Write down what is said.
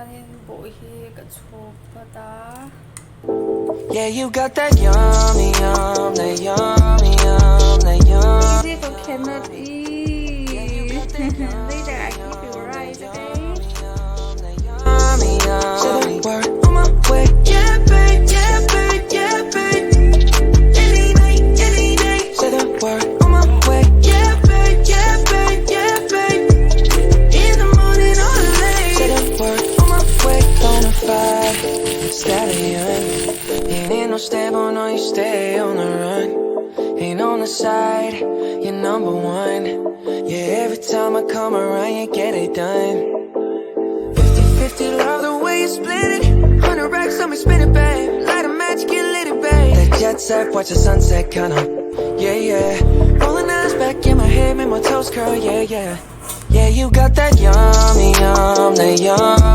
Hianin bohi ka chopata. Yeah, you got that yummy, yum, that yummy, yum, that yum. Easy to cannot eat. Later I give you rice, okay? Yummy, yummy. Word on my way, yeah, babe, yeah, babe, yeah, babe. Any night, any day. Say the word on my way, yeah, babe, yeah, babe, yeah, babe. In the morning or late. Say the word on my way, bonafide stallion. Ain't in no stable, no, you stay on the run. Ain't on the side, you're number one. Yeah, every time I come around, you get it done. 50-50, love the way you split it. 100 racks on me, spin it, babe. Light a match, get lit, it, babe. That jet set, watch the sunset, kinda. Yeah, yeah. Rolling eyes back in my head, make my toes curl, yeah, yeah. Yeah, you got that yummy, yum, that yummy.